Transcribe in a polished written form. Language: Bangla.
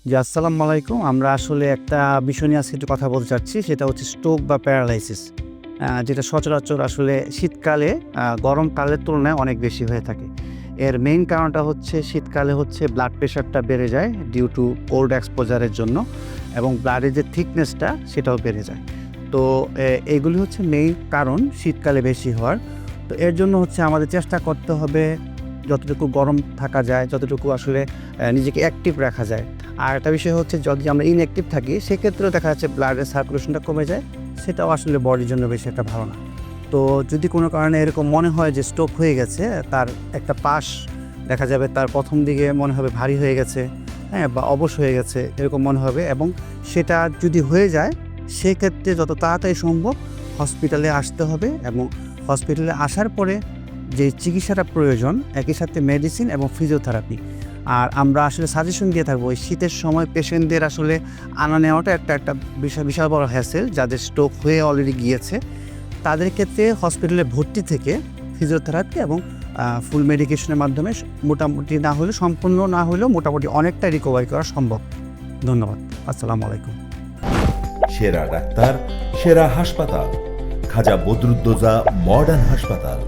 জি, আসসালামু আলাইকুম। আমরা আসলে একটা বিষয় নিয়ে আজকে একটু কথা বলতে চাচ্ছি। সেটা হচ্ছে স্ট্রোক বা প্যারালাইসিস। যেটা সচরাচর আসলে শীতকালে গরমকালের তুলনায় অনেক বেশি হয়ে থাকে। এর মেইন কারণটা হচ্ছে শীতকালে হচ্ছে ব্লাড প্রেশারটা বেড়ে যায় ডিউ টু কোল্ড এক্সপোজার এর জন্য এবং ব্লাডের যে থিকনেসটা সেটাও বেড়ে যায়। তো এগুলি হচ্ছে মেইন কারণ শীতকালে বেশি হওয়ার। তো এর জন্য হচ্ছে আমাদের চেষ্টা করতে হবে যতটুকু গরম থাকা যায়, যতটুকু আসলে নিজেকে অ্যাক্টিভ রাখা যায়। আর একটা বিষয় হচ্ছে যদি আমরা ইনঅ্যাক্টিভ থাকি সেক্ষেত্রেও দেখা যাচ্ছে ব্লাডের সার্কুলেশনটা কমে যায়। সেটাও আসলে বডির জন্য বেশি একটা ভালো না। তো যদি কোনো কারণে এরকম মনে হয় যে স্ট্রোক হয়ে গেছে, তার একটা পাশ দেখা যাবে তার ১ম দিকে মনে হবে ভারী হয়ে গেছে, হ্যাঁ? বা অবশ হয়ে গেছে এরকম মনে হবে এবং সেটা যদি হয়ে যায় সেক্ষেত্রে যত তাড়াতাড়ি সম্ভব হসপিটালে আসতে হবে এবং হসপিটালে আসার পরে যে চিকিৎসাটা প্রয়োজন একই সাথে মেডিসিন এবং ফিজিওথেরাপি। আর আমরা আসলে সাজেশন দিয়ে থাকবো এই শীতের সময় পেশেন্টদের আসলে আনা নেওয়াটা একটা বিশাল বড় হ্যাসেল। যাদের স্ট্রোক হয়ে অলরেডি গিয়েছে তাদের ক্ষেত্রে হসপিটালে ভর্তি থেকে ফিজিওথেরাপি এবং ফুল মেডিকেশনের মাধ্যমে মোটামুটি না হলেও সম্পূর্ণ না হলেও মোটামুটি অনেকটা রিকভারি করা সম্ভব। ধন্যবাদ। আসসালামু আলাইকুম। সেরা ডাক্তার, সেরা হাসপাতাল, খাজা বদরুদ্দোজা মডার্ন হাসপাতাল।